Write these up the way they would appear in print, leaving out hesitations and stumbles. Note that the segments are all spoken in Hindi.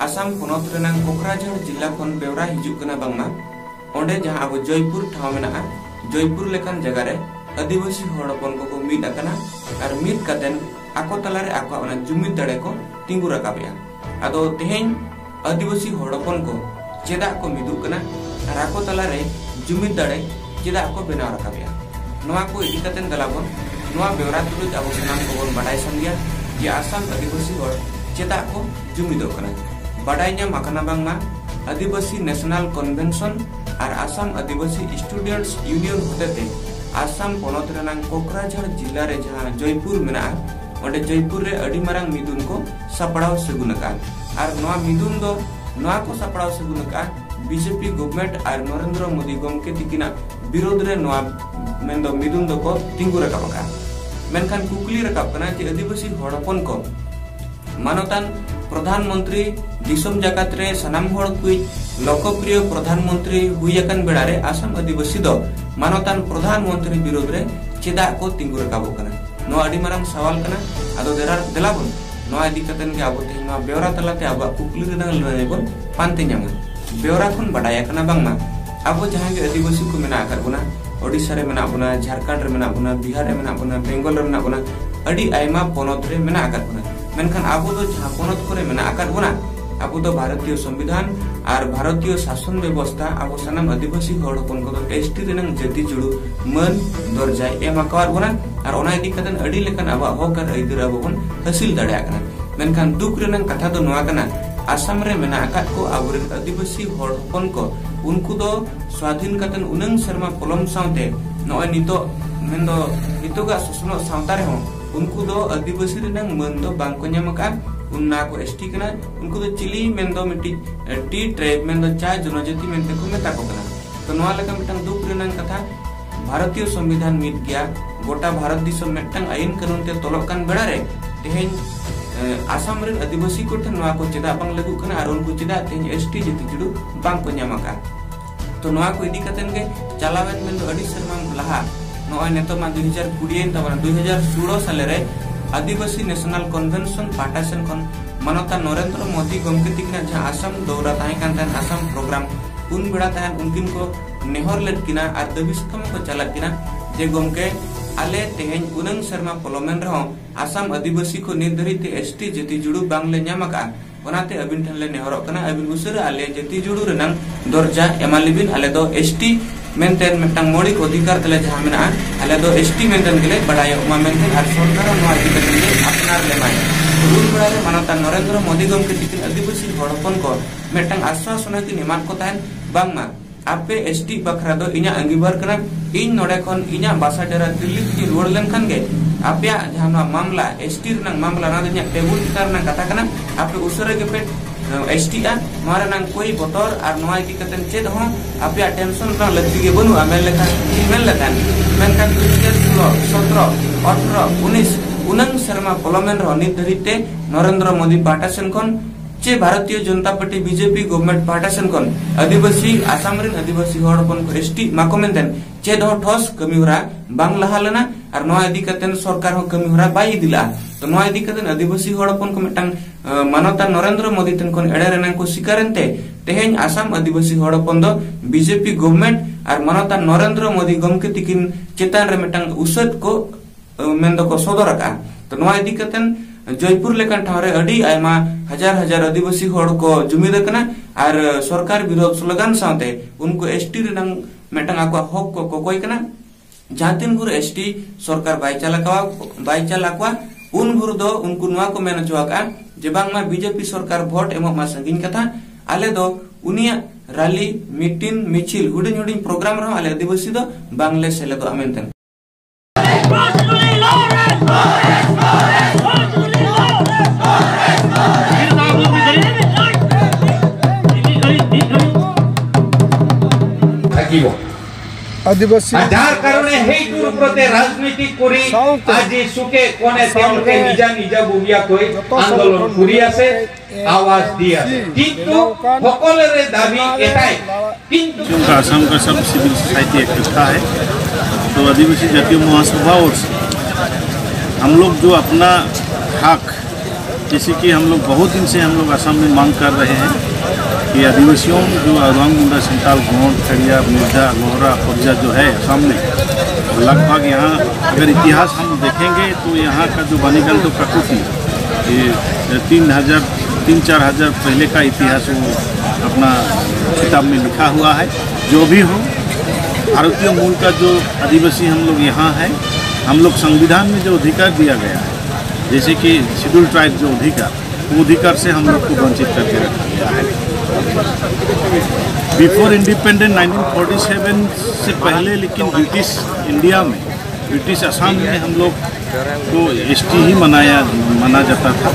आसाम पोनोत रेनांग कोकराझार जिला खन बेवरा हिजुग कना बांगमा ओंडे जहां अब जयपुर ठाव मेना जयपुर लेकान जगह रे आदिवासी हड़पन को मिद आकना और मिद कातेन आको तलारे आको ओना जुमिद दाड़े को तिंगु रकाबया आदो तेहेन आदिवासी हड़पन को चेदा को मिदु कना और आको तलारे जुमिद दाड़े चेदा को बेनाव रकाबया नोआ को इदी कातेन गलाबन नोआ बेवरा तुलुज अब सनाम को बन बाडाय संगिया जे आसाम आदिवासी हड़ चेदा को जुमिदो कना बाडाय nya makana bangma आदिवासी नेशनल कन्वेंशन और आसाम आदिवासी स्टूडेंट्स यूनियन होते आसाम पोनोत रेनांग कोकराझार जिला रे जहां जयपुर मेना ओंडे जयपुर रे अडी मारांग मिदुन को सपड़ाव सेगुनका और नोआ मिदुन दो नोआ को सपड़ाव सेगुनका बीजेपी गवर्नमेंट और नरेंद्र मोदी गमके तिकिना विरोध रे नोआ मेंदो मिदुन दो को तिंगु रकाबका मेनखान कुकली रकाब कना जे आदिवासी हड़पन को मानतान प्रधानमंत्री दिसम जाकात रे सनाम हड़ कुई लोकप्रिय प्रधानमंत्री हुईयाकन बेड़ा रे आसाम आदिवासी दो मानतान प्रधानमंत्री विरोध रे चेदा को तिंगु रकाबो कना नो अडी मारांग सवाल कना आदो देलाबन नो इदी कतन के आबो तेनो बेवरा तलाते आबो कुकली रे नंगल नेबन पानते न्यामा बेवरा खन बडाया कना बांगमा आबो जहां के आदिवासी को मेना आकर बुना ओडिसा रे मेना बुना झारखंड रे मेना बुना बिहार रे मेना बुना बेंगल रे मेना बुना अडी आयमा पोनोत रे मेना आकर बुना मेनखान आबो दो जहां पोनोत करे मेना आकर बुना आबो दो भारतीय संविधान और भारतीय शासन व्यवस्था आबो सनाम आदिवासी हड़पन को एसटी रेनंग जति जुड़ू मन दर्जा एम आकार बुना और ओना इदी कतन अडी लेकन आबो होकर इदर आबो बन हासिल दाड़या कना मेनखान दुख रेनंग कथा दो नोआ कना आसाम रे मेना आकात को आबोरे आदिवासी हड़पन को उनको दो स्वाधीन कतन उनंग शर्मा पलम साउते नोय नितो मेंदो नितोगा सुसनो साउता रे हो उनको दो आदिवासी रेनंग मन दो बांको न्यामका उन्ना को एसटी कना उनको दो चिली मेंदो मिटी टी ट्राइब मेंदो चा जनजाति मेंते को मेता को कना तो नोआ लेका मिटंग दुख रेनंग कथा भारतीय संविधान मिट गया गोटा भारत दिसम मेटंग आईन कानून ते तोलकान बेड़ा रे तेहेन आसाम रे आदिवासी को ठन नोआ को चेदा बांग लगु कना और उनको चेदा तेहेन एसटी जति जुडू बांग को न्यामका तो नोआ को इदी कतन के चलावेन मेंदो अडी शर्मा लहा नोय नेतो मा 2020 तबना 2016 साल रे आदिवासी नेशनल कन्वेंशन पाटासन कन मानता नरेंद्र मोदी गमके तिकना जहां आसाम दौरा ताहे कान आसाम प्रोग्राम उन बेड़ा ताहे उनकिन को नेहर लेट किना आर दबिसकम को चला किना जे गमके आले तेहेन उनंग शर्मा पलोमेन रहो आसाम आदिवासी को निर्धारित एसटी जति जुड़ू बांगले न्यामका ओनाते अबिन ठन ले नेहर कना अबिन उसर आले जति जुड़ू रेनंग दर्जा एमालिबिन आले दो एसटी मेंटेन मेंटंग मौलिक अधिकार तले जहां मेना आले दो एसटी मेंटेन गेले बडाय उमा मेंटेन आर सरकार नोआ इदी कतन के अपनार ले माय रूल बड़ा रे मानता नरेंद्र मोदी गमके तिकिन आदिवासी हड़पन को मेंटंग आश्वासन की निमान को ताहन बांगमा आपे एसटी बखरा दो इना अंगीबार कना इन नोडे खन इना बासा डेरा दिल्ली की रोड लेन खान गे आपया जहां मामला एसटी रनंग मामला ना दnya टेबुल कार ना कथा कना आपे उसरे के पे एसटी आ मारे नंग कोई बतौर और नोआ की कतन चेद हो आपया टेंशन का लगती के बनु आमेल लेखा ईमेल लेखान मेनखान 2016 17 18 19 उनंग शर्मा पलोमेन रो निर्धारित नरेंद्र मोदी पाटासन खन चे Bharatiya Janata party BJP government पाटासन कन आदिवासी आसाम रे आदिवासी हड़पन को एसटी माको मेनतेन चे दो ठोस कमी होरा बांग लहालना और नोआ इदी कतन सरकार हो कमी होरा बाई दिला तो नोआ इदी कतन आदिवासी हड़पन को मिटंग मानवता नरेंद्र मोदी तन कोन एडे रेनन को शिकारनते तेहेन आसाम आदिवासी हड़पन दो बीजेपी गवर्नमेंट और मानवता नरेंद्र मोदी गमके तिकिन चेतान रे मिटंग उसद को मेंदो को सोदरका तो नोआ इदी कतन जयपुर लेकन ठावरे अडी आयमा हजार हजार आदिवासी हड़ को जुमिद कना और सरकार विरोध स्लोगान साथे उनको एसटी रेनंग मेटंग आको हक को कोई कना जातिन गुर एसटी सरकार बाई चलाकवा उन गुर दो उनको नोआ को मेन चोका जे बांगमा बीजेपी सरकार वोट एमो मा संगिन कथा आले दो उनिया रैली मीटिंग मिचिल हुडिन हुडिन प्रोग्राम रहो आले आदिवासी दो बांग्ले सेले दो अमेंतन आदिवासी आधार कारणे हेतुर प्रते राजनीति करी আজি সুকে কোনে তেওঁলোকে নিজা নিজা বুবিয়া কই আন্দোলন কৰি আছে आवाज দি আছে কিন্তু সকলেৰে দাবী এটাই কিন্তু आसाम का सब सिविल सोसाइटी इकट्ठा है तो आदिवासी जातीय महासभा और हम लोग जो अपना हक जैसे कि हम लोग बहुत दिन से हम लोग असम में मांग कर रहे हैं कि आदिवासियों जो अरुआंग मुंडा संताल गोंड खड़िया मिर्जा लोहरा फौजा जो है असम में, लगभग यहाँ अगर इतिहास हम देखेंगे तो यहाँ का जो बनीगल तो प्रकृति 3,000-4 हज़ार पहले का इतिहास वो अपना किताब में लिखा हुआ है। जो भी हो, भारतीय मूल का जो आदिवासी हम लोग यहाँ हैं, हम लोग संविधान में जो अधिकार दिया गया है, जैसे कि शेड्यूल ट्राइब जो अधिकार, वो अधिकार से हम लोग को वंचित करके रखा गया है। बिफोर इंडिपेंडेंट 1947 से पहले लेकिन ब्रिटिश इंडिया में, ब्रिटिश असम में हम लोग को एसटी ही माना जाता था,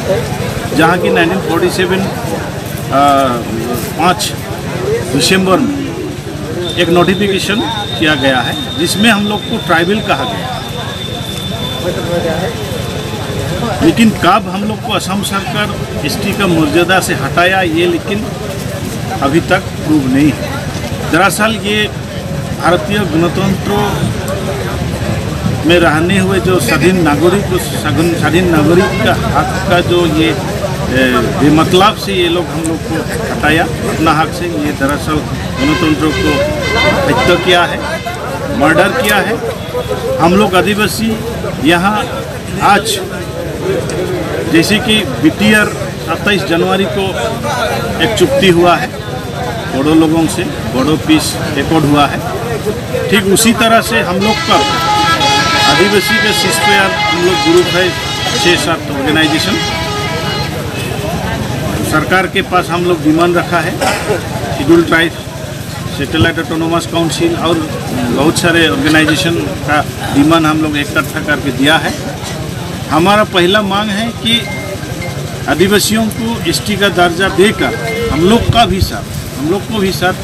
जहाँ की 1947 5 दिसंबर में एक नोटिफिकेशन किया गया है जिसमें हम लोग को ट्राइबल कहा गया है। लेकिन कब हम लोग को असम सरकार एसटी का मर्यादा से हटाया ये लेकिन अभी तक प्रूव नहीं है। दरअसल ये भारतीय गणतंत्र में रहने हुए जो स्वाधीन नागरिक का हक का जो ये बेमतलब से ये लोग हम लोग को हटाया अपना हक से। ये दरअसल गणतंत्र को हत्या किया है, मर्डर किया है। हम लोग आदिवासी यहाँ आज जैसे कि बीटीआर 27 जनवरी को एक चुक्ति हुआ है बोडो लोगों से, बोडो पीस रिकॉर्ड हुआ है, ठीक उसी तरह से हम लोग का आदिवासी के सीजफायर हम लोग ग्रुप है 6-7 ऑर्गेनाइजेशन, सरकार के पास हम लोग डिमांड रखा है। Schedule tribe, satellite autonomous council और बहुत सारे ऑर्गेनाइजेशन का डिमांड हम लोग इकट्ठा करके दिया है। हमारा पहला मांग है कि आदिवासियों को एसटी का दर्जा देकर हम लोग को भी साथ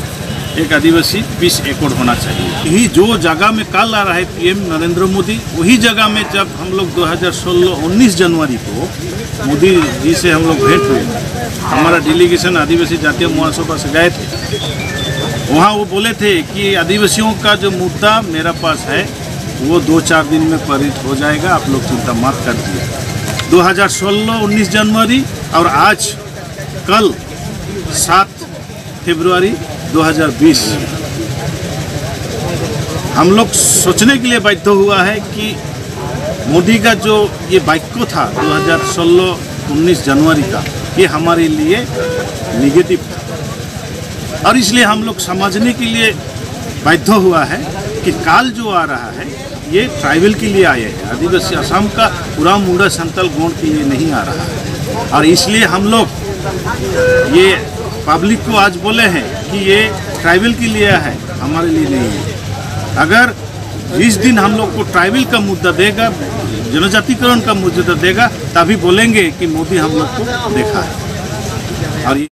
एक आदिवासी पीस एकॉर्ड होना चाहिए। यही जो जगह में कल आ रहा है पीएम नरेंद्र मोदी, वही जगह में जब हम लोग 2016-19 जनवरी को मोदी जी से हम लोग भेंट हुए, हमारा डेलीगेशन आदिवासी जातीय महासभा से गए थे, वहाँ वो बोले थे कि आदिवासियों का जो मुद्दा मेरा पास है वो 2-4 दिन में पारित हो जाएगा, आप लोग चिंता मत करिए। 2016-19 जनवरी और आज कल 7 फरवरी 2020 हम लोग सोचने के लिए बाध्य हुआ है कि मोदी का जो ये वाक्य था 2016-19 जनवरी का, ये हमारे लिए नेगेटिव था और इसलिए हम लोग समझने के लिए बाध्य हुआ है कि काल जो आ रहा है ये ट्राइबल के लिए आए हैं, आदिवासी असम का पूरा मुंडा संतल गोंड के लिए नहीं आ रहा है। और इसलिए हम लोग ये पब्लिक को आज बोले हैं कि ये ट्राइबल के लिए है, हमारे लिए नहीं है। अगर जिस दिन हम लोग को ट्राइबल का मुद्दा देगा, जनजातिकरण का मुद्दा देगा, तभी बोलेंगे कि मोदी हम लोग को देखा है। और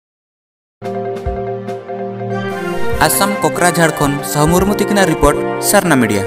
आसाम कोकराझाड़ खन सहमुरमु तिकिना रिपोर्ट सरना मीडिया।